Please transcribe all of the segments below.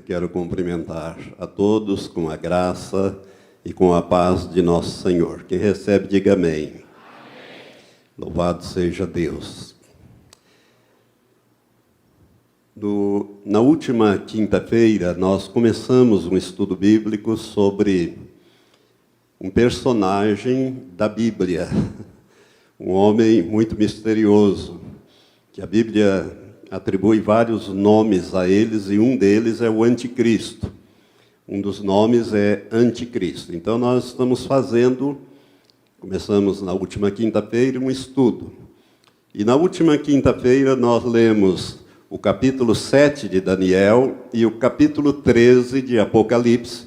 Quero cumprimentar a todos com a graça e com a paz de nosso Senhor. Quem recebe, diga amém. Amém. Louvado seja Deus. Na última quinta-feira, nós começamos um estudo bíblico sobre um personagem da Bíblia, um homem muito misterioso, que a Bíblia atribui vários nomes a eles, e um deles é o Anticristo. Um dos nomes é Anticristo. Então, nós começamos na última quinta-feira um estudo. E na última quinta-feira nós lemos o capítulo 7 de Daniel e o capítulo 13 de Apocalipse,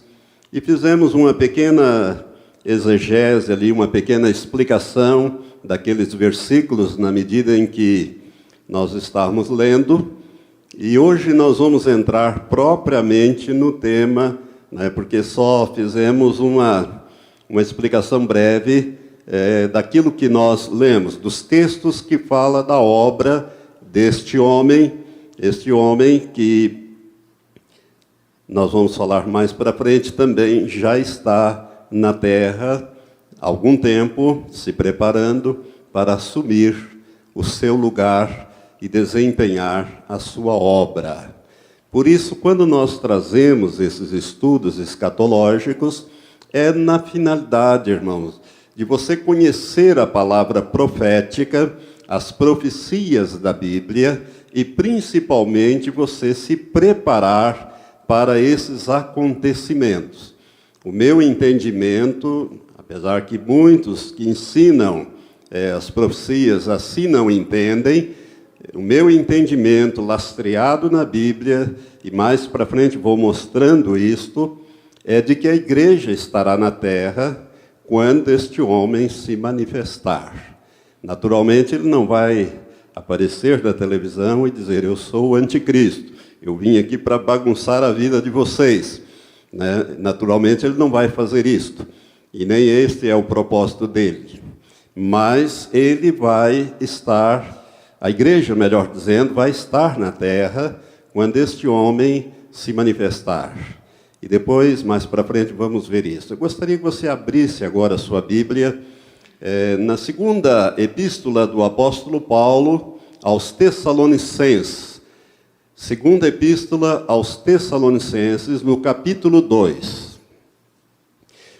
e fizemos uma pequena exegese ali, uma pequena explicação daqueles versículos na medida em que nós estávamos lendo, e hoje nós vamos entrar propriamente no tema, porque só fizemos uma explicação breve daquilo que nós lemos, dos textos que fala da obra deste homem, este homem que nós vamos falar mais para frente também já está na terra há algum tempo, se preparando para assumir o seu lugar e desempenhar a sua obra. Por isso, quando nós trazemos esses estudos escatológicos, é na finalidade, irmãos, de você conhecer a palavra profética, as profecias da Bíblia, e principalmente você se preparar para esses acontecimentos. O meu entendimento, apesar que muitos que ensinam as profecias assim não entendem, o meu entendimento, lastreado na Bíblia, e mais para frente vou mostrando isto, é de que a igreja estará na terra quando este homem se manifestar. Naturalmente, ele não vai aparecer na televisão e dizer: eu sou o anticristo, eu vim aqui para bagunçar a vida de vocês. Naturalmente, ele não vai fazer isto, e nem este é o propósito dele. Mas ele vai estar... A igreja, melhor dizendo, vai estar na terra quando este homem se manifestar. E depois, mais para frente, vamos ver isso. Eu gostaria que você abrisse agora a sua Bíblia na segunda epístola do apóstolo Paulo aos Tessalonicenses. Segunda epístola aos Tessalonicenses, no capítulo 2.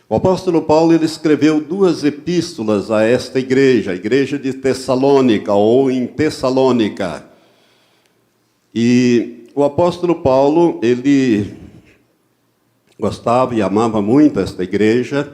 O apóstolo Paulo ele escreveu 2 epístolas a esta igreja, a igreja de Tessalônica, ou em Tessalônica. E o apóstolo Paulo, ele gostava e amava muito esta igreja,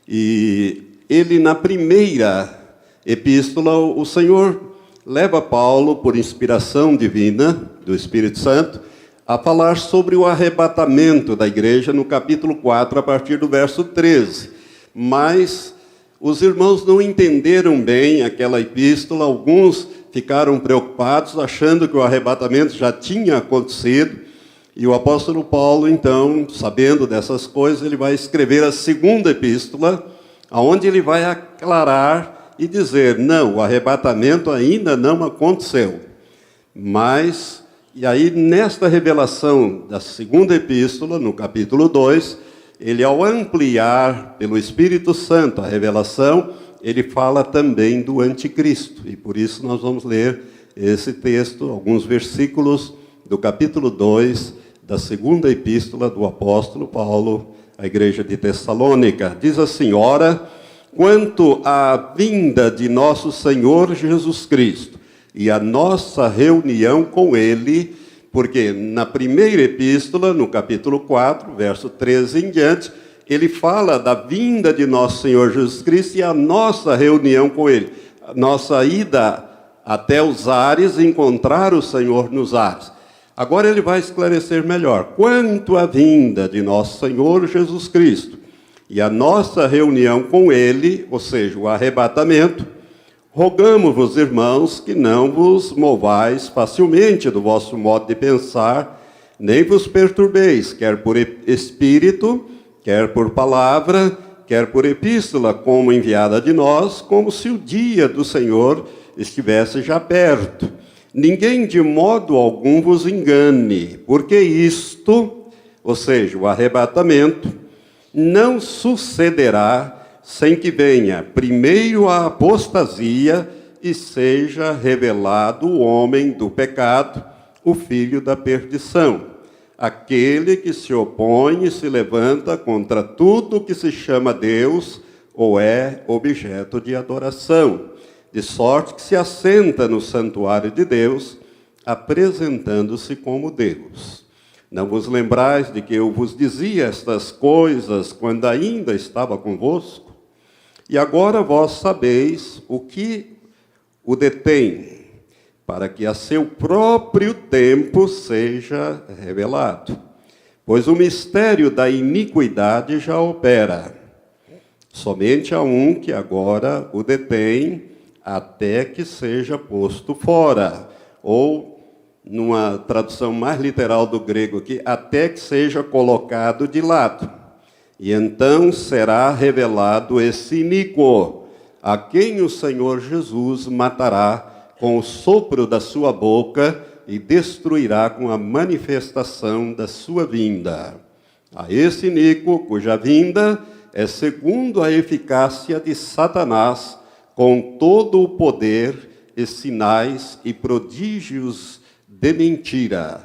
e ele, na primeira epístola, o Senhor leva Paulo, por inspiração divina do Espírito Santo, a falar sobre o arrebatamento da igreja no capítulo 4, a partir do verso 13. Mas os irmãos não entenderam bem aquela epístola, alguns ficaram preocupados, achando que o arrebatamento já tinha acontecido, e o apóstolo Paulo, então, sabendo dessas coisas, ele vai escrever a segunda epístola, onde ele vai aclarar e dizer: não, o arrebatamento ainda não aconteceu, mas... E aí, nesta revelação da segunda epístola, no capítulo 2, ele, ao ampliar pelo Espírito Santo a revelação, ele fala também do anticristo. E por isso nós vamos ler esse texto, alguns versículos do capítulo 2 da segunda epístola do apóstolo Paulo à igreja de Tessalônica. Diz assim: ora, quanto à vinda de nosso Senhor Jesus Cristo, e a nossa reunião com ele, porque na primeira epístola, no capítulo 4, verso 13 em diante, ele fala da vinda de nosso Senhor Jesus Cristo e a nossa reunião com ele, a nossa ida até os ares, encontrar o Senhor nos ares. Agora ele vai esclarecer melhor: quanto à vinda de nosso Senhor Jesus Cristo e a nossa reunião com ele, ou seja, o arrebatamento, rogamo-vos, irmãos, que não vos movais facilmente do vosso modo de pensar, nem vos perturbeis, quer por espírito, quer por palavra, quer por epístola, como enviada de nós, como se o dia do Senhor estivesse já perto. ninguém de modo algum vos engane, porque isto, ou seja, o arrebatamento, não sucederá sem que venha primeiro a apostasia e seja revelado o homem do pecado, o filho da perdição, aquele que se opõe e se levanta contra tudo que se chama Deus ou é objeto de adoração, de sorte que se assenta no santuário de Deus, apresentando-se como Deus. Não vos lembrais de que eu vos dizia estas coisas quando ainda estava convosco? E agora vós sabeis o que o detém, para que a seu próprio tempo seja revelado. Pois o mistério da iniquidade já opera. Somente há um que agora o detém, até que seja posto fora. Ou, numa tradução mais literal do grego aqui, até que seja colocado de lado. E então será revelado esse iníquo, a quem o Senhor Jesus matará com o sopro da sua boca e destruirá com a manifestação da sua vinda. A esse iníquo, cuja vinda é segundo a eficácia de Satanás, com todo o poder e sinais e prodígios de mentira,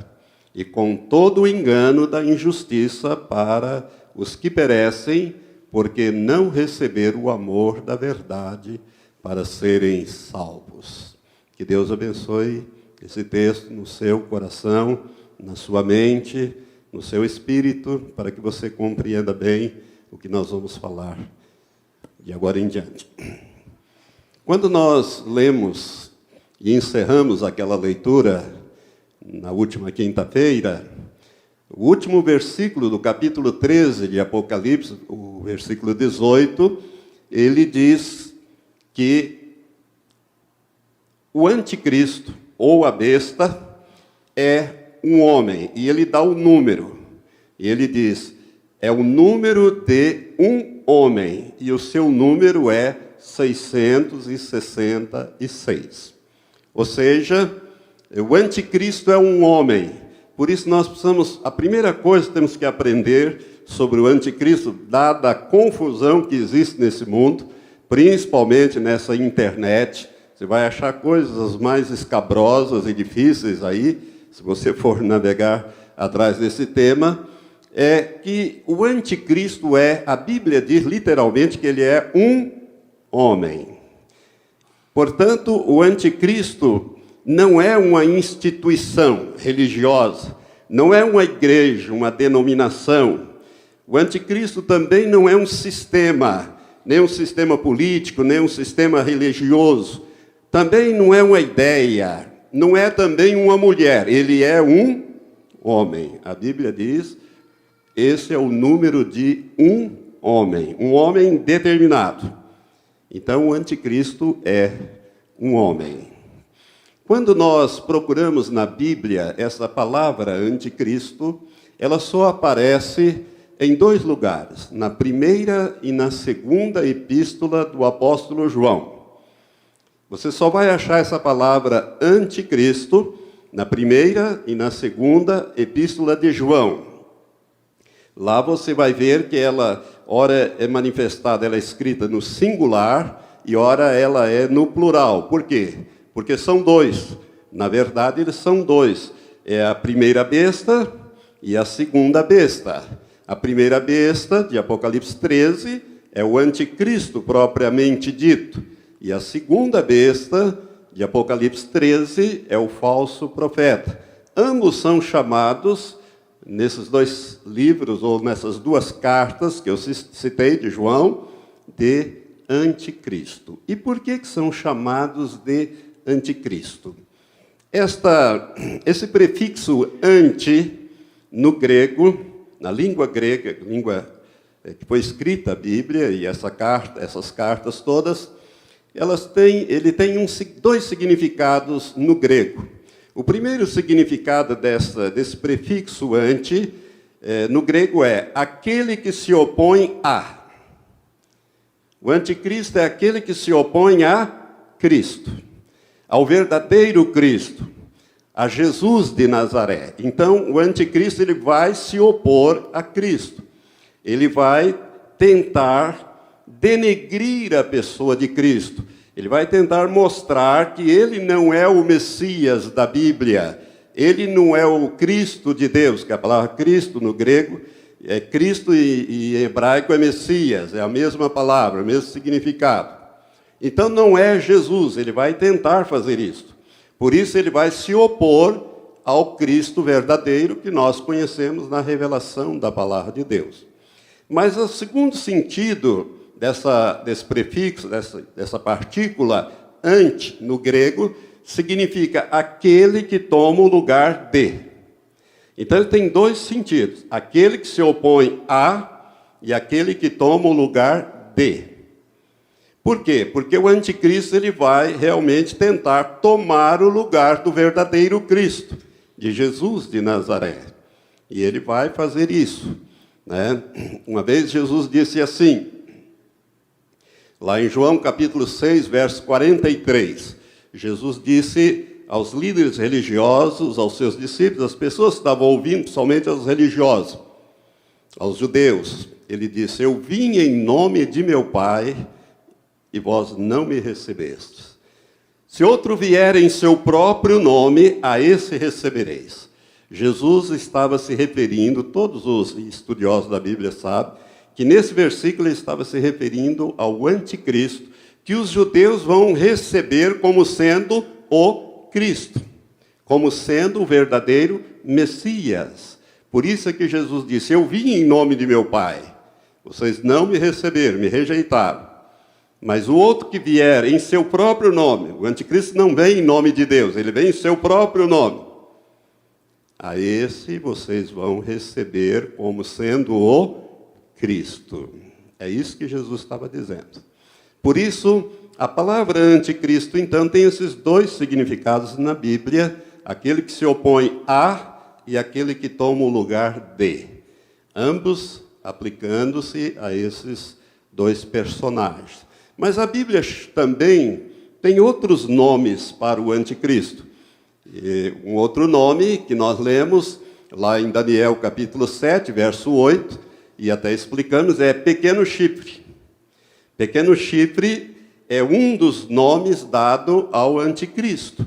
e com todo o engano da injustiça para os que perecem, porque não receberam o amor da verdade para serem salvos. Que Deus abençoe esse texto no seu coração, na sua mente, no seu espírito, para que você compreenda bem o que nós vamos falar de agora em diante. Quando nós lemos e encerramos aquela leitura na última quinta-feira, o último versículo do capítulo 13 de Apocalipse, o versículo 18, ele diz que o anticristo, ou a besta, é um homem, e ele dá o número. E ele diz, é o número de um homem, e o seu número é 666. Ou seja, o anticristo é um homem. Por isso nós precisamos, a primeira coisa que temos que aprender sobre o anticristo, dada a confusão que existe nesse mundo, principalmente nessa internet. Você vai achar coisas mais escabrosas e difíceis aí, se você for navegar atrás desse tema, é que o anticristo a Bíblia diz literalmente que ele é um homem. Portanto, o anticristo não é uma instituição religiosa, não é uma igreja, uma denominação. O anticristo também não é um sistema, nem um sistema político, nem um sistema religioso. Também não é uma ideia, não é também uma mulher, ele é um homem. A Bíblia diz, esse é o número de um homem determinado. Então, o anticristo é um homem. Quando nós procuramos na Bíblia essa palavra anticristo, ela só aparece em dois lugares, na primeira e na segunda epístola do apóstolo João. Você só vai achar essa palavra anticristo na primeira e na segunda epístola de João. Lá você vai ver que ela, ora é manifestada, ela é escrita no singular e ora ela é no plural. Por quê? Porque são dois. Na verdade, eles são dois. É a primeira besta e a segunda besta. A primeira besta, de Apocalipse 13, é o anticristo propriamente dito. E a segunda besta, de Apocalipse 13, é o falso profeta. Ambos são chamados, nesses dois livros, ou nessas duas cartas que eu citei de João, de anticristo. E por que são chamados de anticristo? Esse prefixo anti, no grego, na língua grega, língua que foi escrita a Bíblia, e essas cartas todas, ele tem dois significados no grego. O primeiro significado desse prefixo anti, no grego é aquele que se opõe a. O anticristo é aquele que se opõe a Cristo, ao verdadeiro Cristo, a Jesus de Nazaré. Então, o anticristo ele vai se opor a Cristo. Ele vai tentar denegrir a pessoa de Cristo. Ele vai tentar mostrar que ele não é o Messias da Bíblia. Ele não é o Cristo de Deus, que a palavra Cristo no grego é Cristo e em hebraico é Messias. É a mesma palavra, o mesmo significado. Então, não é Jesus. Ele vai tentar fazer isso. Por isso ele vai se opor ao Cristo verdadeiro que nós conhecemos na revelação da palavra de Deus. Mas o segundo sentido desse prefixo, dessa partícula ante no grego, significa aquele que toma o lugar de. Então ele tem dois sentidos, aquele que se opõe a e aquele que toma o lugar de. Por quê? Porque o anticristo ele vai realmente tentar tomar o lugar do verdadeiro Cristo, de Jesus de Nazaré. E ele vai fazer isso, né? Uma vez Jesus disse assim, lá em João capítulo 6, verso 43, Jesus disse aos líderes religiosos, aos seus discípulos, às pessoas que estavam ouvindo, somente aos religiosos, aos judeus, ele disse, eu vim em nome de meu Pai, e vós não me recebestes. Se outro vier em seu próprio nome, a esse recebereis. Jesus estava se referindo, todos os estudiosos da Bíblia sabem, que nesse versículo ele estava se referindo ao anticristo, que os judeus vão receber como sendo o Cristo, como sendo o verdadeiro Messias. Por isso é que Jesus disse, eu vim em nome de meu Pai, vocês não me receberam, me rejeitaram. Mas o outro que vier em seu próprio nome, o anticristo não vem em nome de Deus, ele vem em seu próprio nome. A esse vocês vão receber como sendo o Cristo. É isso que Jesus estava dizendo. Por isso, a palavra anticristo, então, tem esses dois significados na Bíblia, aquele que se opõe a e aquele que toma o lugar de. Ambos aplicando-se a esses dois personagens. Mas a Bíblia também tem outros nomes para o anticristo. E um outro nome que nós lemos lá em Daniel capítulo 7, verso 8, e até explicamos, é pequeno chifre. Pequeno chifre é um dos nomes dado ao anticristo.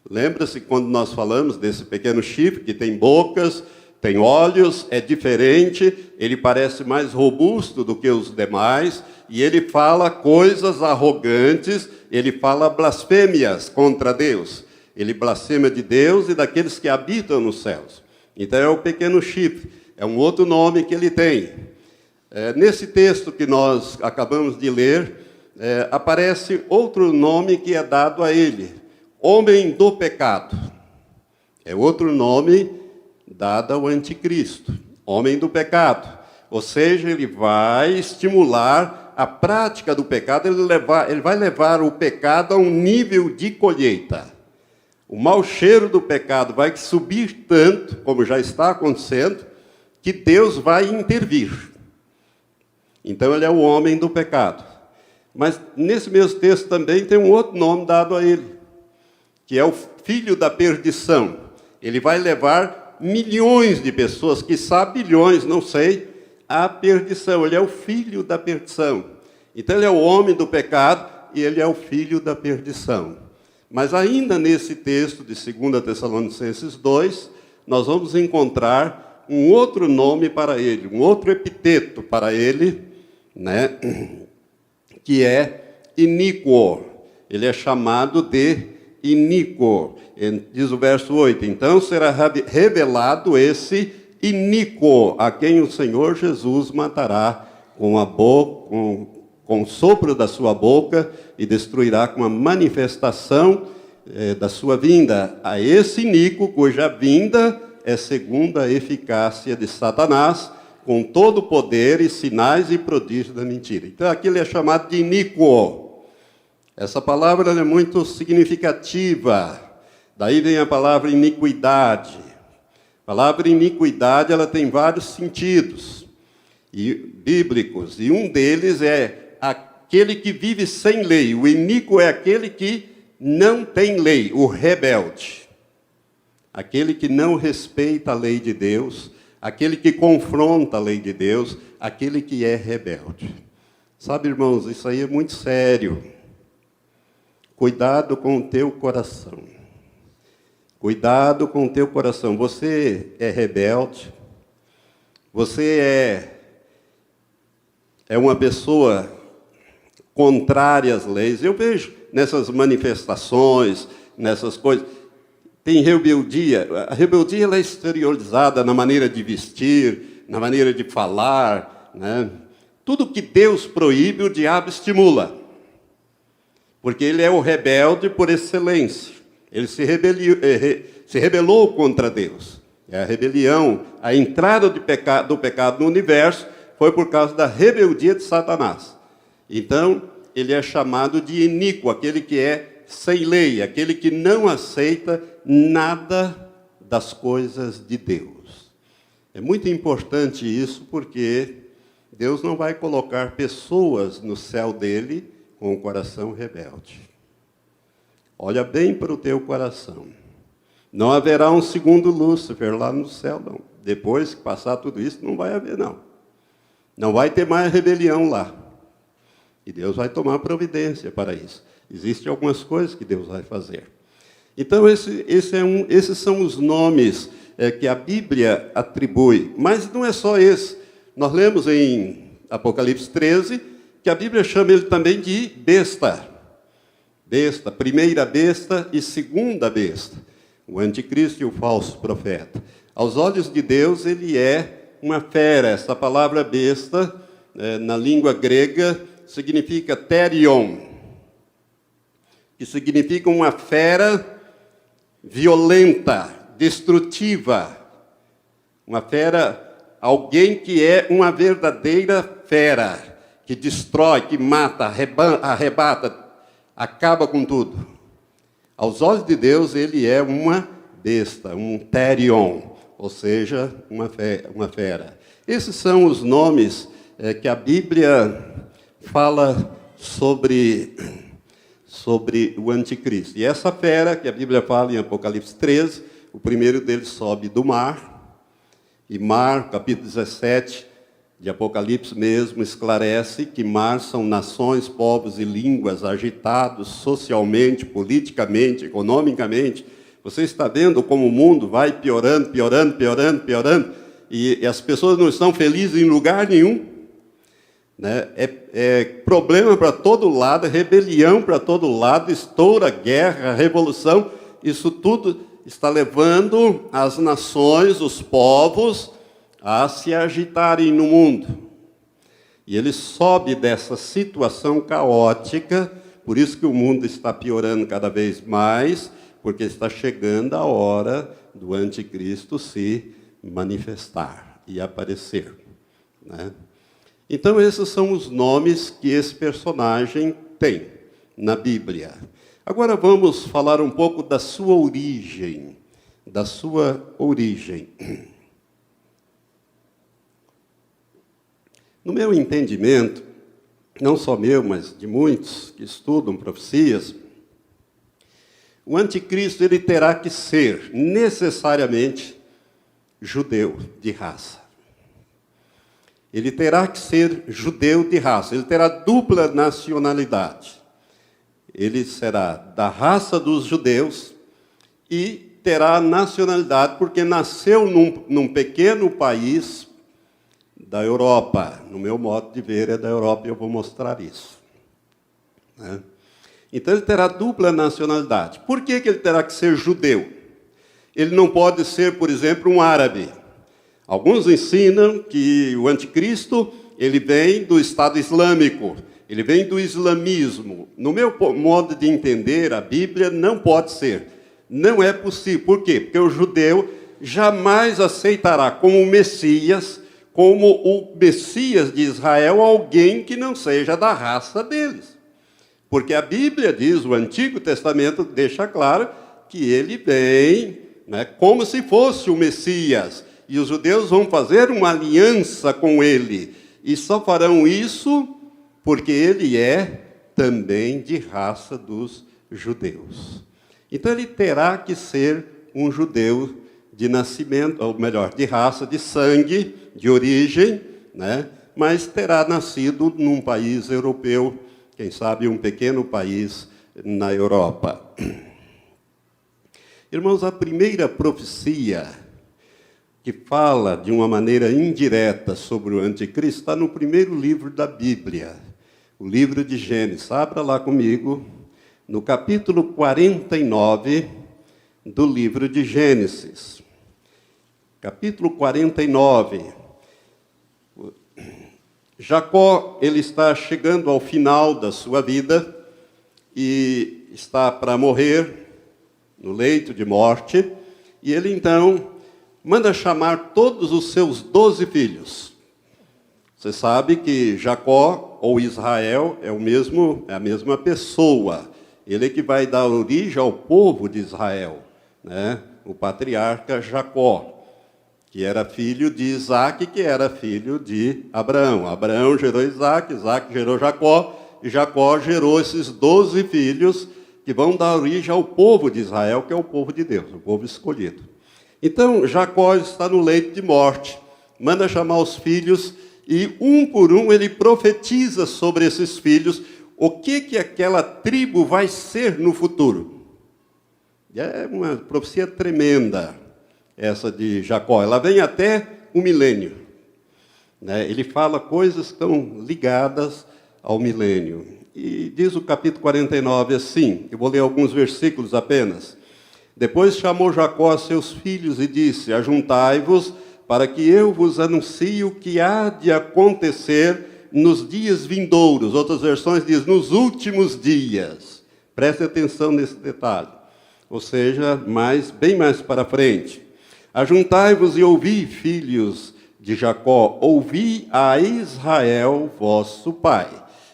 Lembra-se quando nós falamos desse pequeno chifre, que tem bocas, tem olhos, é diferente, ele parece mais robusto do que os demais, e ele fala coisas arrogantes, ele fala blasfêmias contra Deus. Ele blasfema de Deus e daqueles que habitam nos céus. Então é o pequeno chifre, é um outro nome que ele tem. Nesse texto que nós acabamos de ler, aparece outro nome que é dado a ele, homem do pecado. É outro nome dado ao anticristo, homem do pecado. Ou seja, ele vai estimular a prática do pecado, ele vai levar o pecado a um nível de colheita. O mau cheiro do pecado vai subir tanto, como já está acontecendo, que Deus vai intervir. Então ele é o homem do pecado. Mas nesse mesmo texto também tem um outro nome dado a ele, que é o filho da perdição. Ele vai levar milhões de pessoas, quiçá bilhões, não sei, à perdição. Ele é o filho da perdição. Então ele é o homem do pecado e ele é o filho da perdição. Mas ainda nesse texto de 2 Tessalonicenses 2, nós vamos encontrar um outro nome para ele, um outro epiteto para ele, né, que é iníquo. Ele é chamado de iníquo. Diz o verso 8, então será revelado esse iníquo, a quem o Senhor Jesus matará com a boca, com o sopro da sua boca e destruirá com a manifestação da sua vinda. A esse iníquo, cuja vinda é segundo a eficácia de Satanás, com todo o poder e sinais e prodígios da mentira. Então aqui ele é chamado de iníquo. Essa palavra é muito significativa. Daí vem a palavra iniquidade. A palavra iniquidade ela tem vários sentidos bíblicos, e um deles é aquele que vive sem lei. O iníquo é aquele que não tem lei, o rebelde. aquele que não respeita a lei de Deus, aquele que confronta a lei de Deus, aquele que é rebelde. Sabe, irmãos, isso aí é muito sério. Cuidado com o teu coração. Cuidado com o teu coração. Você é rebelde, você é uma pessoa contrária às leis. Eu vejo nessas manifestações, nessas coisas, tem rebeldia. A rebeldia ela é exteriorizada na maneira de vestir, na maneira de falar, né? Tudo que Deus proíbe, o diabo estimula. Porque ele é o rebelde por excelência. Ele se rebelou contra Deus. É a rebelião, a entrada do pecado no universo foi por causa da rebeldia de Satanás. Então, ele é chamado de iníquo, aquele que é sem lei, aquele que não aceita nada das coisas de Deus. É muito importante isso, porque Deus não vai colocar pessoas no céu dele com o coração rebelde. Olha bem para o teu coração. Não haverá um segundo Lúcifer lá no céu, não. Depois que passar tudo isso, não vai haver, não. Não vai ter mais rebelião lá. E Deus vai tomar providência para isso. Existem algumas coisas que Deus vai fazer. Então, esses são os nomes que a Bíblia atribui. Mas não é só esse. Nós lemos em Apocalipse 13 que a Bíblia chama ele também de besta. Besta, primeira besta e segunda besta. O anticristo e o falso profeta. Aos olhos de Deus, ele é uma fera. Essa palavra besta, na língua grega, significa therion, que significa uma fera violenta, destrutiva. Uma fera, alguém que é uma verdadeira fera, que destrói, que mata, arrebata, acaba com tudo. Aos olhos de Deus, ele é uma besta, um therion, ou seja, uma fera. Esses são os nomes que a Bíblia fala sobre o anticristo. E essa fera, que a Bíblia fala em Apocalipse 13, o primeiro deles sobe do mar, e mar, capítulo 17, de Apocalipse mesmo, esclarece que mar são nações, povos e línguas agitados socialmente, politicamente, economicamente. Você está vendo como o mundo vai piorando, piorando, piorando, piorando, e as pessoas não estão felizes em lugar nenhum. Né? É problema para todo lado, rebelião para todo lado, estoura, guerra, revolução. Isso tudo está levando as nações, os povos, a se agitarem no mundo. E ele sobe dessa situação caótica, por isso que o mundo está piorando cada vez mais, porque está chegando a hora do anticristo se manifestar e aparecer. Né? Então, esses são os nomes que esse personagem tem na Bíblia. Agora vamos falar um pouco da sua origem. Da sua origem. No meu entendimento, não só meu, mas de muitos que estudam profecias, o anticristo ele terá que ser necessariamente judeu de raça. Ele terá que ser judeu de raça, ele terá dupla nacionalidade. Ele será da raça dos judeus e terá nacionalidade porque nasceu num pequeno país da Europa. No meu modo de ver, é da Europa e eu vou mostrar isso. Né? Então, ele terá dupla nacionalidade. Por que ele terá que ser judeu? Ele não pode ser, por exemplo, um árabe. Alguns ensinam que o anticristo ele vem do Estado Islâmico, ele vem do islamismo. No meu modo de entender, a Bíblia não pode ser. Não é possível. Por quê? Porque o judeu jamais aceitará como Messias, como o Messias de Israel, alguém que não seja da raça deles. Porque a Bíblia diz, o Antigo Testamento deixa claro que ele vem, né, como se fosse o Messias. E os judeus vão fazer uma aliança com ele. E só farão isso porque ele é também de raça dos judeus. Então ele terá que ser um judeu de nascimento, ou melhor, de raça, de sangue, de origem, né? Mas terá nascido num país europeu, quem sabe um pequeno país na Europa. Irmãos, a primeira profecia que fala de uma maneira indireta sobre o anticristo está no primeiro livro da Bíblia, o livro de Gênesis. Abra lá comigo, no capítulo 49 do livro de Gênesis. Capítulo 49. Jacó, ele está chegando ao final da sua vida e está para morrer no leito de morte, e ele então manda chamar todos os seus 12 filhos. Você sabe que Jacó, ou Israel, é a mesma pessoa. Ele é que vai dar origem ao povo de Israel, né? O patriarca Jacó, que era filho de Isaac, que era filho de Abraão. Abraão gerou Isaac, Isaac gerou Jacó, e Jacó gerou esses 12 filhos que vão dar origem ao povo de Israel, que é o povo de Deus, o povo escolhido. Então, Jacó está no leito de morte, manda chamar os filhos, e um por um ele profetiza sobre esses filhos o que aquela tribo vai ser no futuro. É uma profecia tremenda, essa de Jacó. Ela vem até o milênio, né? Ele fala coisas que estão ligadas ao milênio. E diz o capítulo 49 assim, eu vou ler alguns versículos apenas. Depois chamou Jacó a seus filhos e disse: ajuntai-vos para que eu vos anuncie o que há de acontecer nos dias vindouros. Outras versões dizem, nos últimos dias. Preste atenção nesse detalhe. Ou seja, bem mais para frente. Ajuntai-vos e ouvi, filhos de Jacó, ouvi a Israel, vosso pai.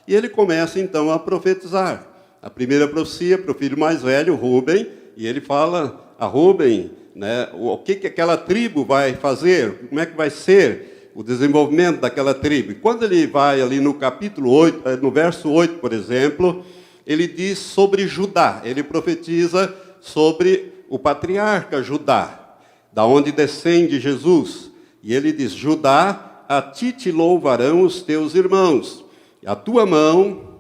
E ele começa então a profetizar. A primeira profecia para o filho mais velho, Rúben, e ele fala a Rúben, né, o que aquela tribo vai fazer, como é que vai ser o desenvolvimento daquela tribo. E quando ele vai ali no capítulo 8, no verso 8, por exemplo, ele diz sobre Judá, ele profetiza sobre o patriarca Judá, da onde descende Jesus. E ele diz: Judá, a ti te louvarão os teus irmãos, a tua mão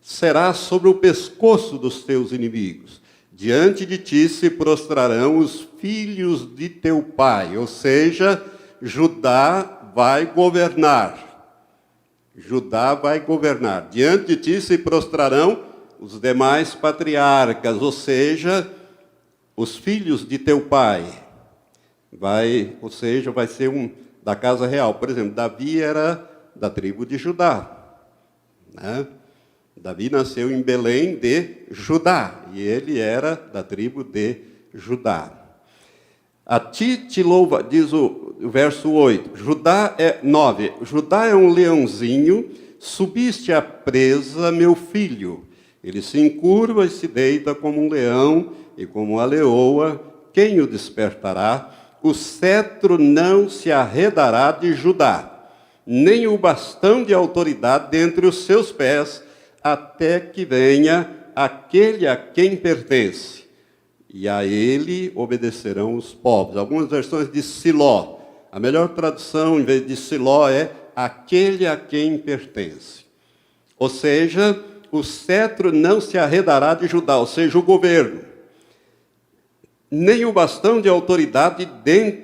será sobre o pescoço dos teus inimigos. Diante de ti se prostrarão os filhos de teu pai. Ou seja, Judá vai governar. Judá vai governar. Diante de ti se prostrarão os demais patriarcas, ou seja, os filhos de teu pai. Vai ser da casa real. Por exemplo, Davi era da tribo de Judá, né? Davi nasceu em Belém de Judá, e ele era da tribo de Judá. A ti te louva, diz o verso 8, Judá é 9, Judá é um leãozinho, subiste à presa, meu filho. Ele se encurva e se deita como um leão e como a leoa, quem o despertará? O cetro não se arredará de Judá, nem o bastão de autoridade dentre os seus pés, até que venha aquele a quem pertence, e a ele obedecerão os povos. Algumas versões de Siló. A melhor tradução, em vez de Siló, é aquele a quem pertence. Ou seja, o cetro não se arredará de Judá, ou seja, o governo, nem o bastão de autoridade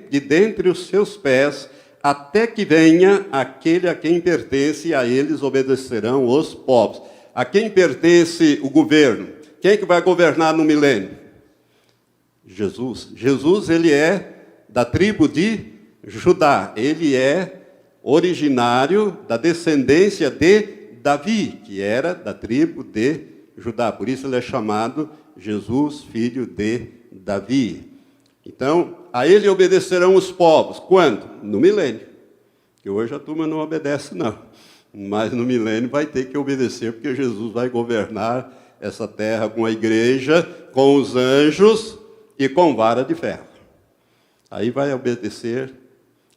de dentre os seus pés, até que venha aquele a quem pertence, e a eles obedecerão os povos. A quem pertence o governo? Quem é que vai governar no milênio? Jesus. Jesus, ele é da tribo de Judá. Ele é originário da descendência de Davi, que era da tribo de Judá. Por isso ele é chamado Jesus, filho de Davi. Então, a ele obedecerão os povos. Quando? No milênio. Que hoje a turma não obedece, não. Mas no milênio vai ter que obedecer, porque Jesus vai governar essa terra com a igreja, com os anjos e com vara de ferro. Aí vai obedecer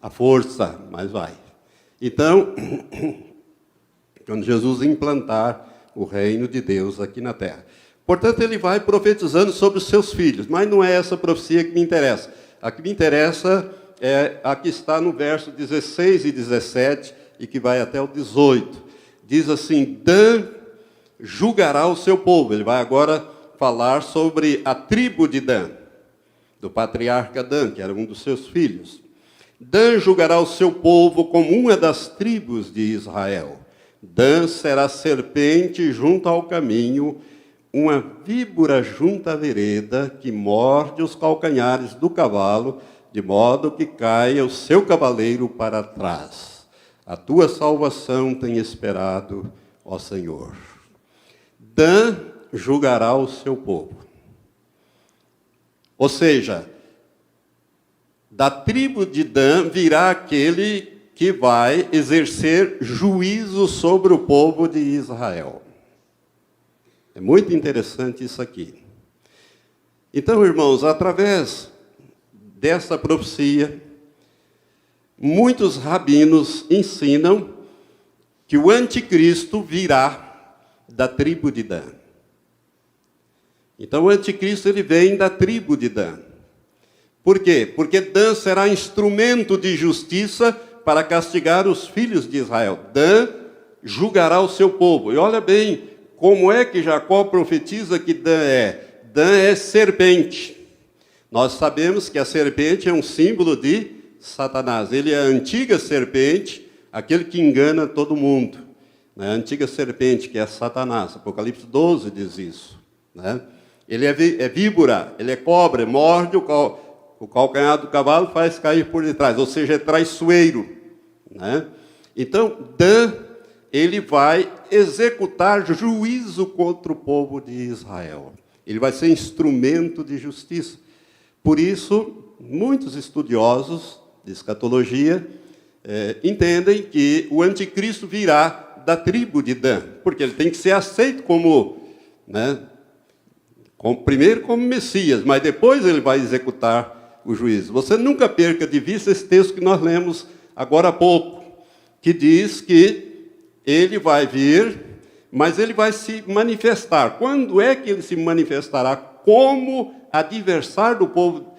à força, mas vai. Então, quando Jesus implantar o reino de Deus aqui na terra. Portanto, ele vai profetizando sobre os seus filhos, mas não é essa profecia que me interessa. A que me interessa é a que está no verso 16 e 17 e que vai até o 18. Diz assim: Dan julgará o seu povo. Ele vai agora falar sobre a tribo de Dan, do patriarca Dan, que era um dos seus filhos. Dan julgará o seu povo como uma das tribos de Israel. Dan será serpente junto ao caminho, uma víbora junto à vereda, que morde os calcanhares do cavalo, de modo que caia o seu cavaleiro para trás. A tua salvação tem esperado, ó Senhor. Dan julgará o seu povo. Ou seja, da tribo de Dan virá aquele que vai exercer juízo sobre o povo de Israel. É muito interessante isso aqui. Então, irmãos, através dessa profecia, muitos rabinos ensinam que o anticristo virá da tribo de Dan. Então, o anticristo ele vem da tribo de Dan. Por quê? Porque Dan será instrumento de justiça para castigar os filhos de Israel. Dan julgará o seu povo. E olha bem como é que Jacó profetiza que Dan é. Dan é serpente. Nós sabemos que a serpente é um símbolo de Satanás. Ele é a antiga serpente, aquele que engana todo mundo. A antiga serpente, que é Satanás. Apocalipse 12 diz isso. Ele é víbora, ele é cobra, morde o calcanhar do cavalo, faz cair por detrás, ou seja, é traiçoeiro. Então, Dan, ele vai executar juízo contra o povo de Israel. Ele vai ser instrumento de justiça. Por isso, muitos estudiosos de escatologia entendem que o anticristo virá da tribo de Dan, porque ele tem que ser aceito primeiro como Messias, mas depois ele vai executar o juízo. Você nunca perca de vista esse texto que nós lemos agora há pouco, que diz que ele vai vir, mas ele vai se manifestar. Quando é que ele se manifestará? Como adversário do povo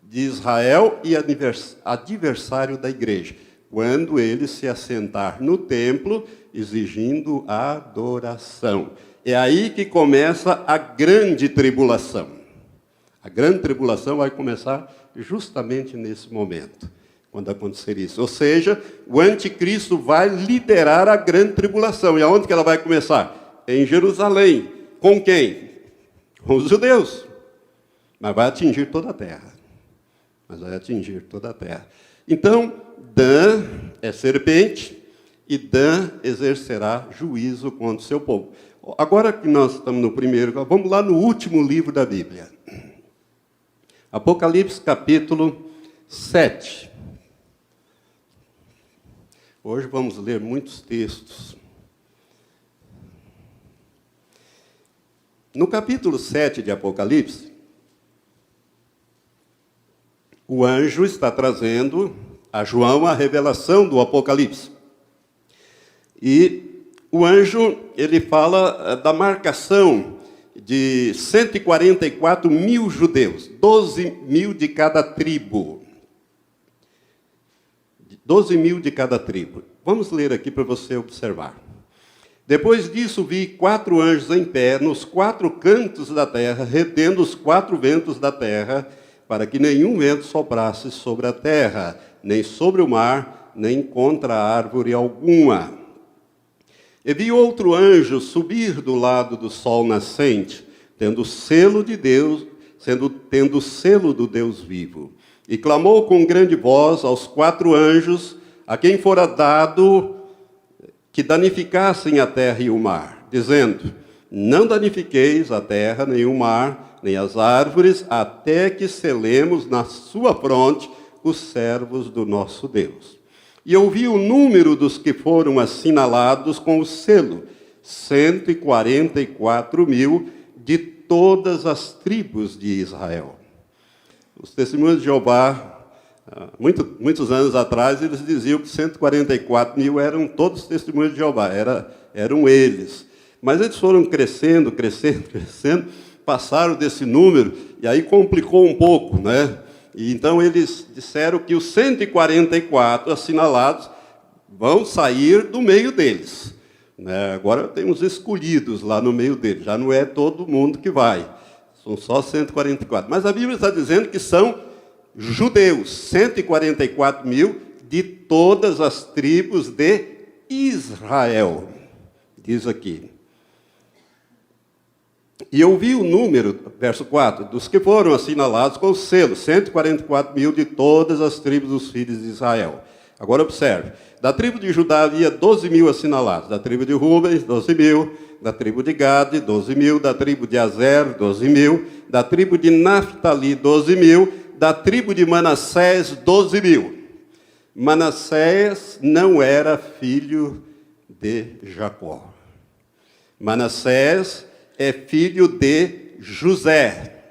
de Israel e adversário da igreja. Quando ele se assentar no templo, exigindo adoração. É aí que começa a grande tribulação. A grande tribulação vai começar justamente nesse momento, quando acontecer isso. Ou seja, o anticristo vai liderar a grande tribulação. E aonde que ela vai começar? Em Jerusalém. Com quem? Com os judeus. Mas vai atingir toda a terra. Então, Dan é serpente e Dan exercerá juízo contra o seu povo. Agora que nós estamos no primeiro, vamos lá no último livro da Bíblia. Apocalipse, capítulo 7. Hoje vamos ler muitos textos. No capítulo 7 de Apocalipse, o anjo está trazendo a João a revelação do Apocalipse. E o anjo, ele fala da marcação de 144 mil judeus, 12 mil de cada tribo. 12 mil de cada tribo. Vamos ler aqui para você observar. Depois disso, vi 4 anjos em pé, nos 4 cantos da terra, retendo os 4 ventos da terra, para que nenhum vento soprasse sobre a terra, nem sobre o mar, nem contra árvore alguma. E vi outro anjo subir do lado do sol nascente, tendo o selo de Deus, tendo o selo do Deus vivo. E clamou com grande voz aos 4 anjos, a quem fora dado que danificassem a terra e o mar, dizendo: não danifiqueis a terra, nem o mar, nem as árvores, até que selemos na sua fronte os servos do nosso Deus. E eu vi o número dos que foram assinalados com o selo, 144 mil de todas as tribos de Israel. Os testemunhos de Jeová, muitos anos atrás, eles diziam que 144 mil eram todos os testemunhos de Jeová, eram eles. Mas eles foram crescendo, passaram desse número, e aí complicou um pouco, né? E então eles disseram que os 144 assinalados vão sair do meio deles. Né? Agora tem uns escolhidos lá no meio deles, já não é todo mundo que vai, são só 144. Mas a Bíblia está dizendo que são judeus, 144 mil de todas as tribos de Israel, diz aqui. E eu vi o número, verso 4, dos que foram assinalados com o selo, 144 mil de todas as tribos dos filhos de Israel. Agora observe, da tribo de Judá havia 12 mil assinalados, da tribo de Rubens, 12 mil, da tribo de Gade, 12 mil, da tribo de Azer, 12 mil, da tribo de Naftali, 12 mil, da tribo de Manassés, 12 mil. Manassés não era filho de Jacó. Manassés é filho de José.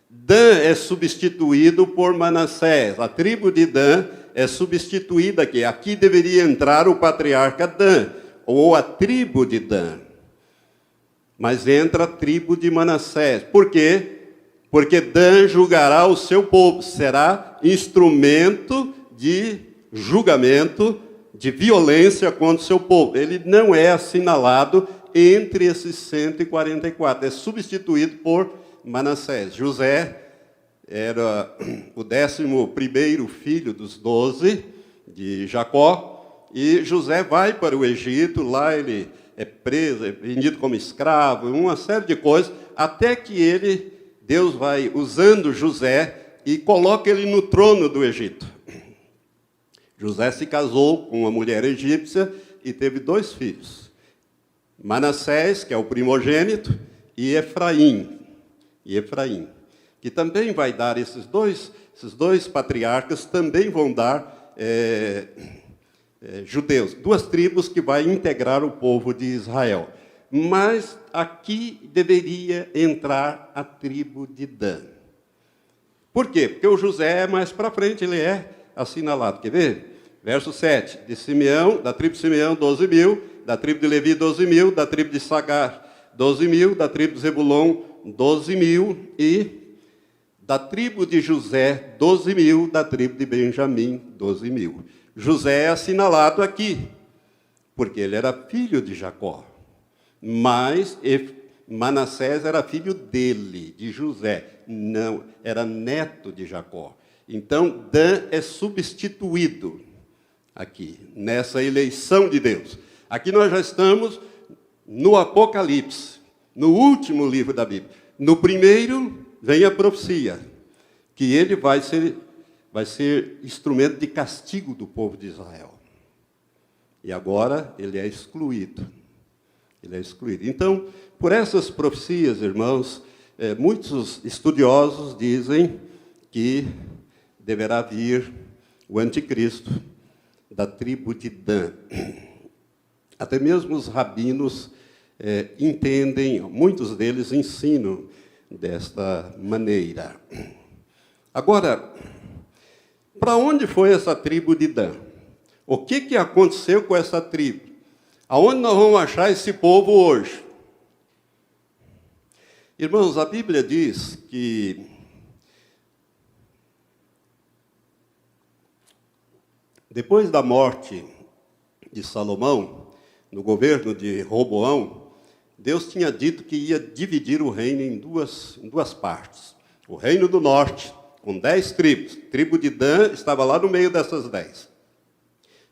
Dan é substituído por Manassés. A tribo de Dan é substituída aqui. Aqui deveria entrar o patriarca Dan, ou a tribo de Dan. Mas entra a tribo de Manassés. Por quê? Porque Dan julgará o seu povo. Será instrumento de julgamento, de violência contra o seu povo. Ele não é assinalado entre esses 144. É substituído por Manassés. José era o 11º filho dos 12 de Jacó, e José vai para o Egito, lá ele é preso, é vendido como escravo, uma série de coisas, até que Deus vai usando José e coloca ele no trono do Egito. José se casou com uma mulher egípcia e teve 2 filhos. Manassés, que é o primogênito, e Efraim, que também vai dar esses dois patriarcas, também vão dar judeus, 2 tribos que vai integrar o povo de Israel. Mas aqui deveria entrar a tribo de Dan. Por quê? Porque o José, mais para frente, ele é assinalado. Quer ver? Verso 7, de Simeão, da tribo de Simeão, 12 mil, da tribo de Levi, 12 mil, da tribo de Sagar, 12 mil, da tribo de Zebulon, 12 mil, e da tribo de José, 12 mil, da tribo de Benjamim, 12 mil. José é assinalado aqui, porque ele era filho de Jacó, mas Manassés era filho dele, de José, não, era neto de Jacó. Então, Dan é substituído aqui, nessa eleição de Deus. Aqui nós já estamos no Apocalipse, no último livro da Bíblia. No primeiro, vem a profecia, que ele vai ser instrumento de castigo do povo de Israel. E agora ele é excluído. Ele é excluído. Então, por essas profecias, irmãos, muitos estudiosos dizem que deverá vir o anticristo da tribo de Dan. Até mesmo os rabinos entendem, muitos deles ensinam desta maneira. Agora, para onde foi essa tribo de Dan? O que aconteceu com essa tribo? Aonde nós vamos achar esse povo hoje? Irmãos, a Bíblia diz que depois da morte de Salomão, no governo de Roboão, Deus tinha dito que ia dividir o reino em duas partes. O reino do norte, com 10 tribos. A tribo de Dan estava lá no meio dessas 10.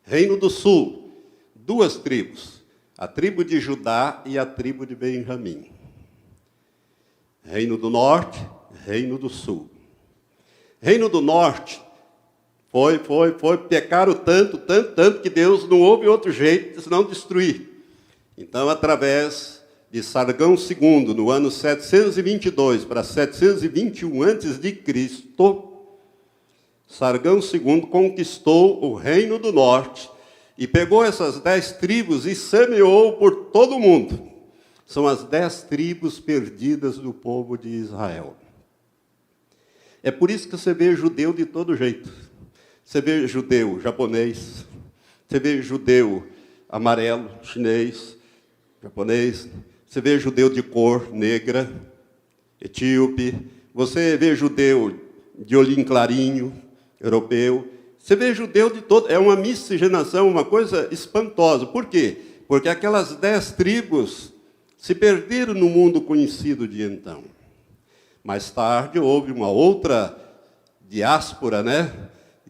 Reino do sul, 2 tribos. A tribo de Judá e a tribo de Benjamim. Reino do norte, reino do sul. Reino do norte, pecaram tanto, que Deus não houve outro jeito senão destruir. Então, através de Sargão II, no ano 722 para 721 a.C., Sargão II conquistou o reino do norte e pegou essas 10 tribos e semeou por todo o mundo. São as 10 tribos perdidas do povo de Israel. É por isso que você vê judeu de todo jeito. Você vê judeu japonês, você vê judeu amarelo, chinês, japonês, você vê judeu de cor negra, etíope, você vê judeu de olhinho clarinho, europeu, você vê judeu de todo, é uma miscigenação, uma coisa espantosa. Por quê? Porque aquelas 10 tribos se perderam no mundo conhecido de então. Mais tarde houve uma outra diáspora, né?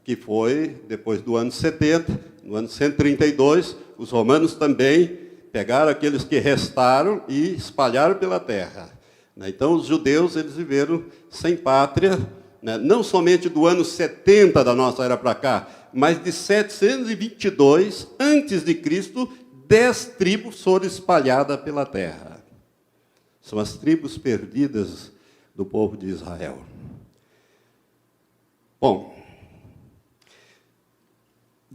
Que foi depois do ano 70, no ano 132, os romanos também pegaram aqueles que restaram e espalharam pela terra. Então, os judeus eles viveram sem pátria, né? Não somente do ano 70 da nossa era para cá, mas de 722 antes de Cristo, 10 tribos foram espalhadas pela terra. São as tribos perdidas do povo de Israel. Bom,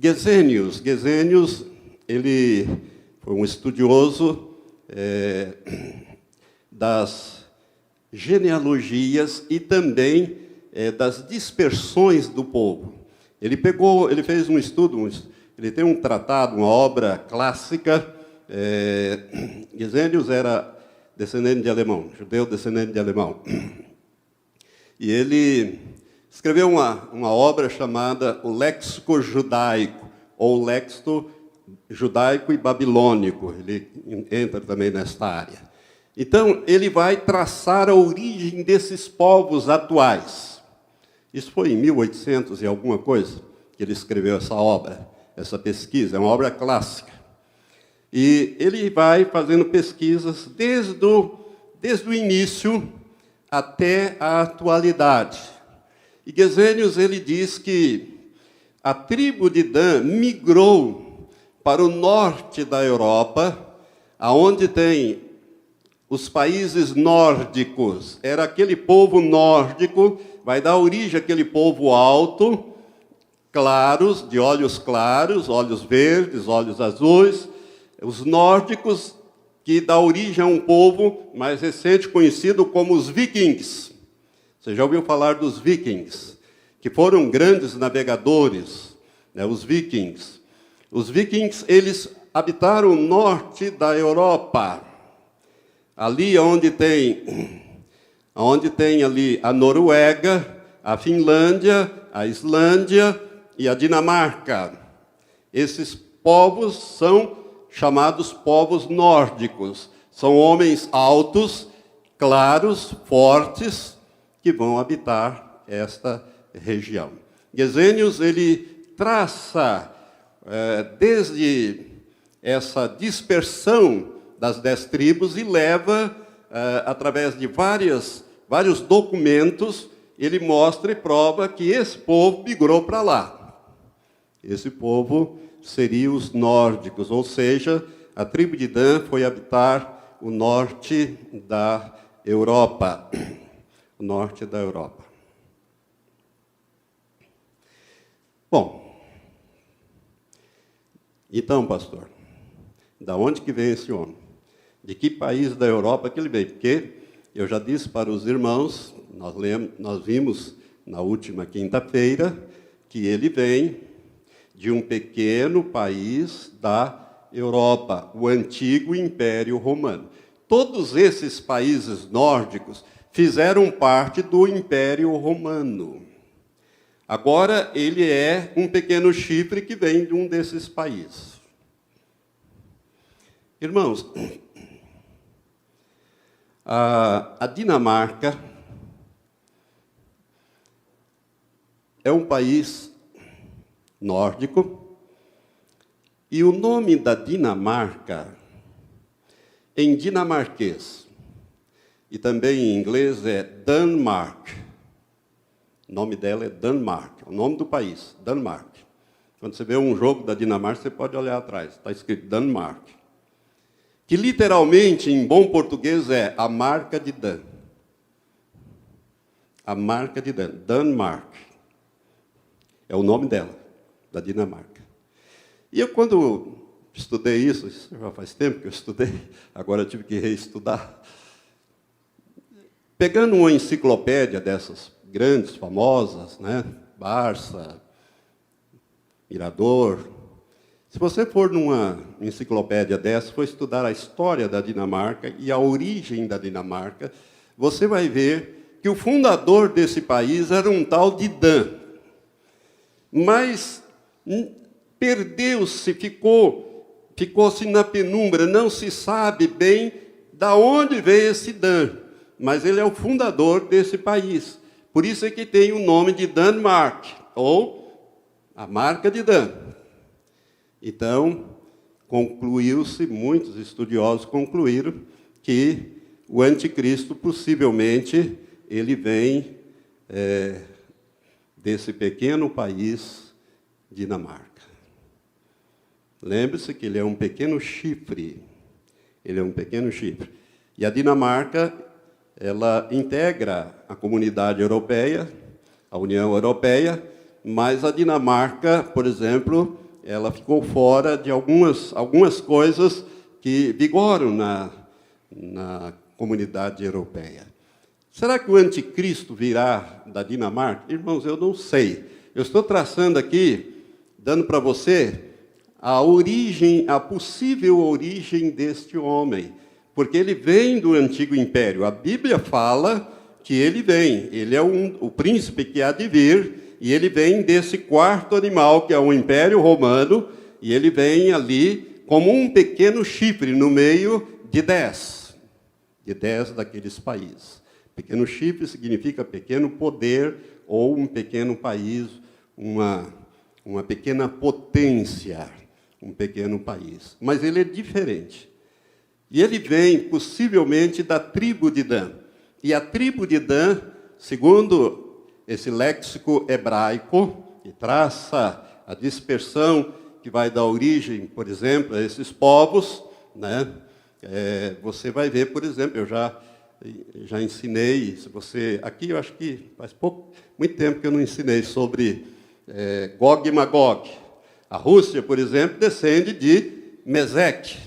Gesenius, ele foi um estudioso das genealogias e também das dispersões do povo. Ele fez um estudo, ele tem um tratado, uma obra clássica. Gesenius era descendente de alemão, judeu descendente de alemão. E ele escreveu uma obra chamada o Léxico Judaico, ou Léxico Judaico e Babilônico. Ele entra também nesta área. Então, ele vai traçar a origem desses povos atuais. Isso foi em 1800 e alguma coisa que ele escreveu essa obra, essa pesquisa, é uma obra clássica. E ele vai fazendo pesquisas desde o início até a atualidade. E Gesenius ele diz que a tribo de Dan migrou para o norte da Europa, aonde tem os países nórdicos. Era aquele povo nórdico, vai dar origem àquele povo alto, claros, de olhos claros, olhos verdes, olhos azuis. Os nórdicos, que dá origem a um povo mais recente conhecido como os vikings. Você já ouviu falar dos vikings, que foram grandes navegadores, né, os vikings. Os vikings, eles habitaram o norte da Europa, ali onde tem ali a Noruega, a Finlândia, a Islândia e a Dinamarca. Esses povos são chamados povos nórdicos. São homens altos, claros, fortes, que vão habitar esta região. Gesenius ele traça, desde essa dispersão das 10 tribos e leva, através de vários documentos, ele mostra e prova que esse povo migrou para lá. Esse povo seria os nórdicos, ou seja, a tribo de Dan foi habitar o norte da Europa. O norte da Europa. Bom, então, pastor, da onde que vem esse homem? De que país da Europa que ele veio? Porque eu já disse para os irmãos, nós vimos na última quinta-feira, que ele vem de um pequeno país da Europa, o antigo Império Romano. Todos esses países nórdicos fizeram parte do Império Romano. Agora, ele é um pequeno chifre que vem de um desses países. Irmãos, a Dinamarca é um país nórdico, e o nome da Dinamarca, em dinamarquês, e também em inglês é Denmark. O nome dela é Denmark, o nome do país, Denmark. Quando você vê um jogo da Dinamarca, você pode olhar atrás, está escrito Denmark. Que literalmente, em bom português, é a marca de Dan. A marca de Dan, Denmark. É o nome dela, da Dinamarca. E eu, quando estudei isso já faz tempo que eu estudei, agora eu tive que reestudar. Pegando uma enciclopédia dessas grandes, famosas, né? Barça, Mirador, Se você for numa enciclopédia dessa, for estudar a história da Dinamarca e a origem da Dinamarca, você vai ver que o fundador desse país era um tal de Dan. Mas perdeu-se, ficou-se na penumbra, não se sabe bem da onde veio esse Dan, mas ele é o fundador desse país. Por isso é que tem o nome de Danmark, ou a marca de Dan. Então, concluiu-se, muitos estudiosos concluíram que o anticristo, possivelmente, ele vem desse pequeno país, Dinamarca. Lembre-se que ele é um pequeno chifre. Ele é um pequeno chifre. E a Dinamarca, ela integra a comunidade europeia, a União Europeia, mas a Dinamarca, por exemplo, ela ficou fora de algumas coisas que vigoram na comunidade europeia. Será que o anticristo virá da Dinamarca? Irmãos, eu não sei. Eu estou traçando aqui, dando para você a possível origem deste homem, porque ele vem do antigo império. A Bíblia fala que ele vem, ele é o príncipe que há de vir, e ele vem desse quarto animal, que é o Império Romano, e ele vem ali como um pequeno chifre no meio de 10 daqueles países. Pequeno chifre significa pequeno poder, ou um pequeno país, uma pequena potência, um pequeno país. Mas ele é diferente. E ele vem, possivelmente, da tribo de Dan. E a tribo de Dan, segundo esse léxico hebraico, que traça a dispersão que vai dar origem, por exemplo, a esses povos, né? Você vai ver, por exemplo, eu já ensinei, se você... Aqui eu acho que faz muito tempo que eu não ensinei sobre Gog e Magog. A Rússia, por exemplo, descende de Meseque,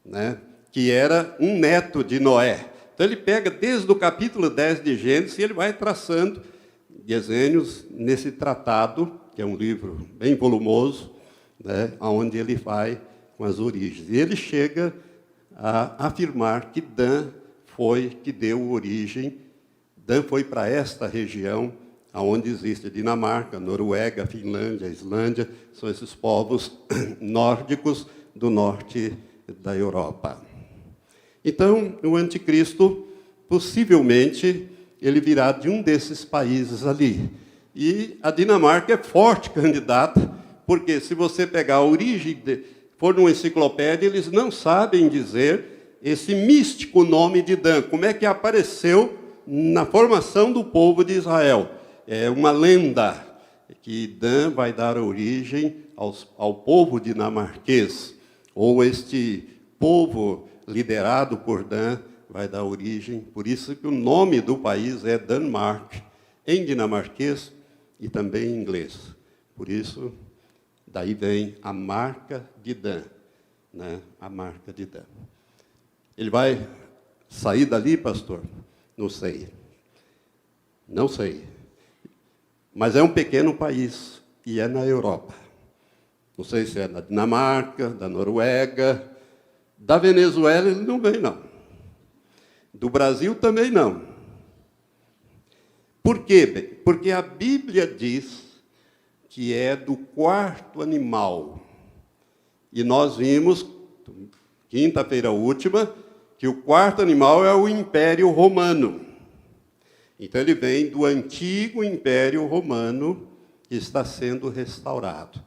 né? Que era um neto de Noé. Então, ele pega desde o capítulo 10 de Gênesis e ele vai traçando desenhos nesse tratado, que é um livro bem volumoso, né, onde ele vai com as origens. E ele chega a afirmar que Dan foi que deu origem, Dan foi para esta região, onde existe a Dinamarca, Noruega, Finlândia, Islândia, são esses povos nórdicos do norte da Europa. Então, o anticristo, possivelmente, ele virá de um desses países ali. E a Dinamarca é forte candidata, porque se você pegar a origem, for numa enciclopédia, eles não sabem dizer esse místico nome de Dan, como é que apareceu na formação do povo de Israel. É uma lenda que Dan vai dar origem ao povo dinamarquês, ou este povo liderado por Dan vai dar origem, por isso que o nome do país é Danmark, em dinamarquês e também em inglês. Por isso, daí vem a marca de Dan, né? A marca de Dan. Ele vai sair dali, pastor? Não sei. Não sei. Mas é um pequeno país, e é na Europa. Não sei se é na Dinamarca, da Noruega, da Venezuela ele não vem, não. Do Brasil também não. Por quê? Porque a Bíblia diz que é do quarto animal. E nós vimos, quinta-feira última, que o quarto animal é o Império Romano. Então ele vem do antigo Império Romano que está sendo restaurado,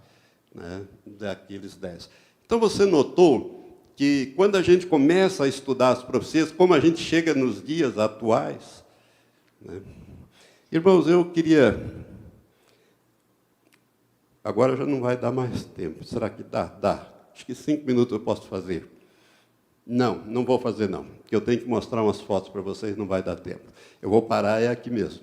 né, daqueles 10. Então você notou que quando a gente começa a estudar as profecias, como a gente chega nos dias atuais, né? Irmãos, eu queria... Agora já não vai dar mais tempo. Será que dá? Dá. Acho que 5 minutos eu posso fazer. Não, não vou fazer não, porque eu tenho que mostrar umas fotos para vocês, não vai dar tempo. Eu vou parar, é aqui mesmo.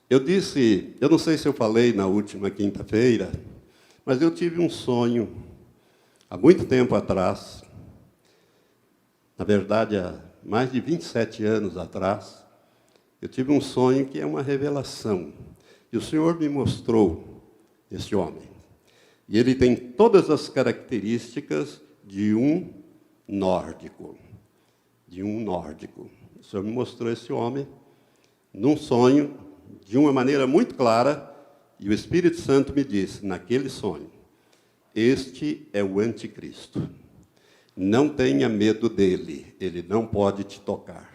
Eu disse, eu não sei se eu falei na última quinta-feira, mas eu tive um sonho, há muito tempo atrás, na verdade, há mais de 27 anos atrás, eu tive um sonho que é uma revelação. E o Senhor me mostrou este homem. E ele tem todas as características de um nórdico. De um nórdico. O Senhor me mostrou esse homem num sonho, de uma maneira muito clara, e o Espírito Santo me disse, naquele sonho, este é o anticristo. Não tenha medo dele, ele não pode te tocar.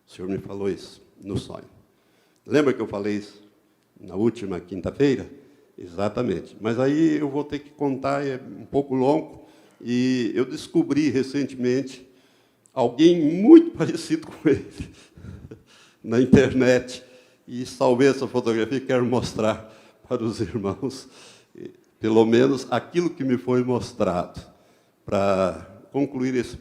O Senhor me falou isso no sonho. Lembra que eu falei isso na última quinta-feira? Exatamente. Mas aí eu vou ter que contar, é um pouco longo, e eu descobri recentemente alguém muito parecido com ele na internet, e salvei essa fotografia e quero mostrar para os irmãos, pelo menos aquilo que me foi mostrado, para concluir esse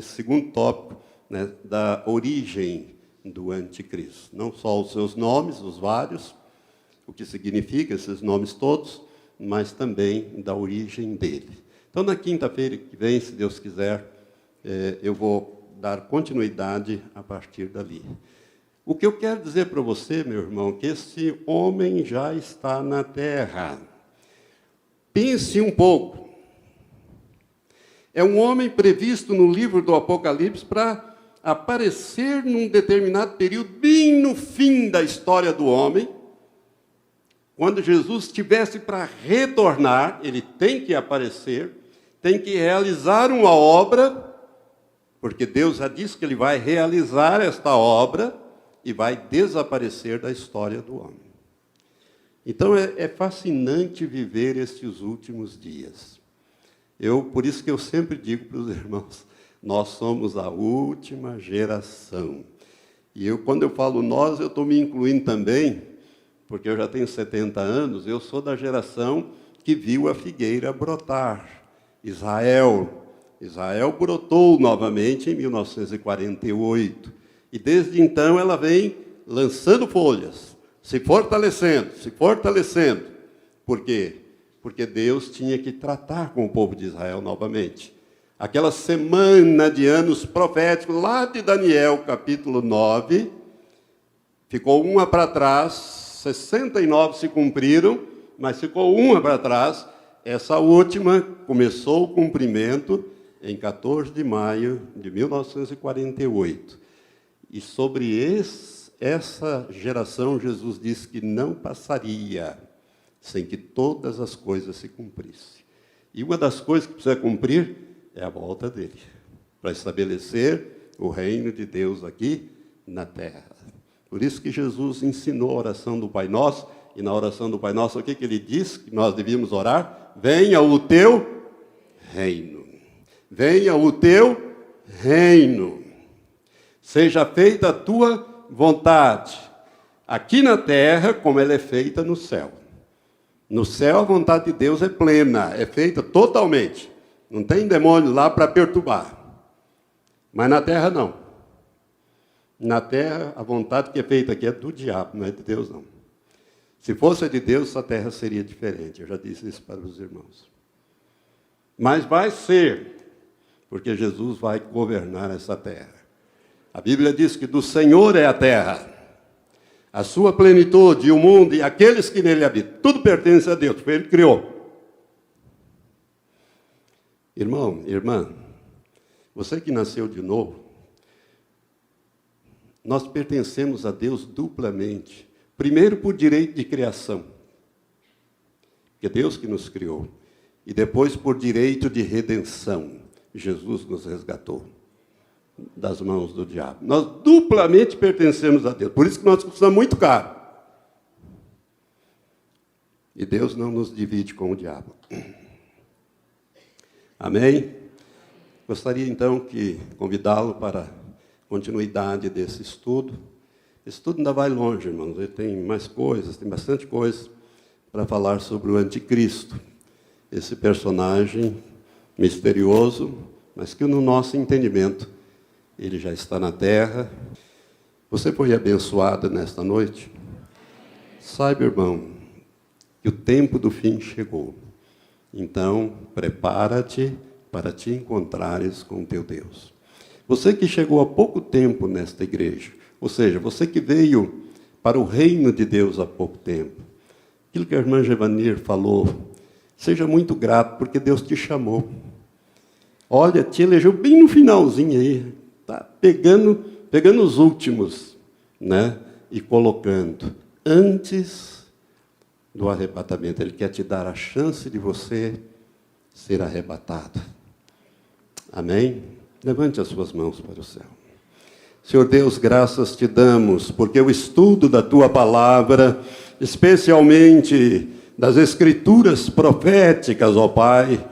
segundo tópico, né, da origem do anticristo. Não só os seus nomes, os vários, o que significa esses nomes todos, mas também da origem dele. Então, na quinta-feira que vem, se Deus quiser, eu vou dar continuidade a partir dali. O que eu quero dizer para você, meu irmão, é que esse homem já está na terra. Pense um pouco. É um homem previsto no livro do Apocalipse para aparecer num determinado período, bem no fim da história do homem, quando Jesus estivesse para retornar, ele tem que aparecer, tem que realizar uma obra, porque Deus já disse que ele vai realizar esta obra e vai desaparecer da história do homem. Então é fascinante viver estes últimos dias. Por isso que eu sempre digo para os irmãos, nós somos a última geração. E quando eu falo nós, eu estou me incluindo também, porque eu já tenho 70 anos, eu sou da geração que viu a figueira brotar. Israel brotou novamente em 1948. E desde então ela vem lançando folhas, se fortalecendo. Por quê? Porque Deus tinha que tratar com o povo de Israel novamente. Aquela semana de anos proféticos, lá de Daniel, capítulo 9, ficou uma para trás, 69 se cumpriram, mas ficou uma para trás. Essa última começou o cumprimento em 14 de maio de 1948. E sobre essa geração, Jesus disse que não passaria sem que todas as coisas se cumprissem. E uma das coisas que precisa cumprir é a volta dele, para estabelecer o reino de Deus aqui na terra. Por isso que Jesus ensinou a oração do Pai Nosso, e na oração do Pai Nosso, o que ele disse que nós devíamos orar? Venha o teu reino. Venha o teu reino. Seja feita a tua vontade, aqui na terra, como ela é feita no céu. No céu, a vontade de Deus é plena, é feita totalmente. Não tem demônio lá para perturbar. Mas na terra, não. Na terra, a vontade que é feita aqui é do diabo, não é de Deus, não. Se fosse de Deus, a terra seria diferente. Eu já disse isso para os irmãos. Mas vai ser, porque Jesus vai governar essa terra. A Bíblia diz que do Senhor é a terra, a sua plenitude, o mundo e aqueles que nele habitam. Tudo pertence a Deus, foi Ele que criou. Irmão, irmã, você que nasceu de novo, nós pertencemos a Deus duplamente. Primeiro por direito de criação, que é Deus que nos criou. E depois por direito de redenção. Jesus nos resgatou das mãos do diabo. Nós duplamente pertencemos a Deus. Por isso que nós custamos muito caro. E Deus não nos divide com o diabo. Amém? Gostaria então de convidá-lo para a continuidade desse estudo. Esse estudo ainda vai longe, irmãos. Ele tem mais coisas, tem bastante coisa para falar sobre o anticristo. Esse personagem misterioso, mas que no nosso entendimento, ele já está na terra. Você foi abençoada nesta noite? Saiba, irmão, que o tempo do fim chegou. Então, prepara-te para te encontrares com o teu Deus. Você que chegou há pouco tempo nesta igreja, ou seja, você que veio para o reino de Deus há pouco tempo, aquilo que a irmã Gevanir falou, seja muito grato, porque Deus te chamou. Olha, te elegeu bem no finalzinho aí, tá pegando os últimos, né? E colocando antes do arrebatamento. Ele quer te dar a chance de você ser arrebatado. Amém? Levante as suas mãos para o céu. Senhor Deus, graças te damos, porque o estudo da tua palavra, especialmente das escrituras proféticas, ó Pai,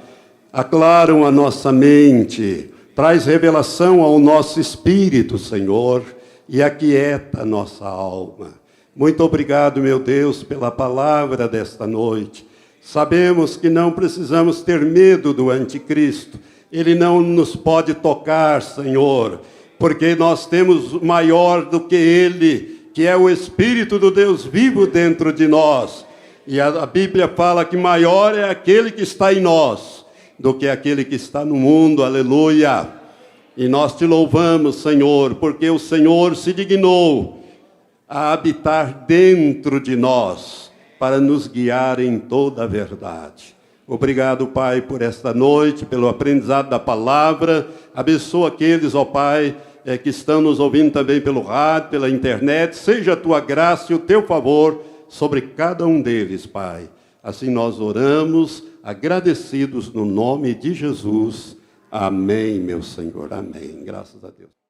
aclaram a nossa mente, traz revelação ao nosso espírito, Senhor, e aquieta a nossa alma. Muito obrigado, meu Deus, pela palavra desta noite. Sabemos que não precisamos ter medo do anticristo. Ele não nos pode tocar, Senhor, porque nós temos maior do que ele, que é o Espírito do Deus vivo dentro de nós. E a Bíblia fala que maior é aquele que está em nós do que aquele que está no mundo, aleluia. E nós te louvamos, Senhor, porque o Senhor se dignou a habitar dentro de nós, para nos guiar em toda a verdade. Obrigado, Pai, por esta noite, pelo aprendizado da palavra. Abençoa aqueles, ó Pai, que estão nos ouvindo também pelo rádio, pela internet. Seja a tua graça e o teu favor sobre cada um deles, Pai. Assim nós oramos, agradecidos no nome de Jesus. Amém, meu Senhor. Amém. Graças a Deus.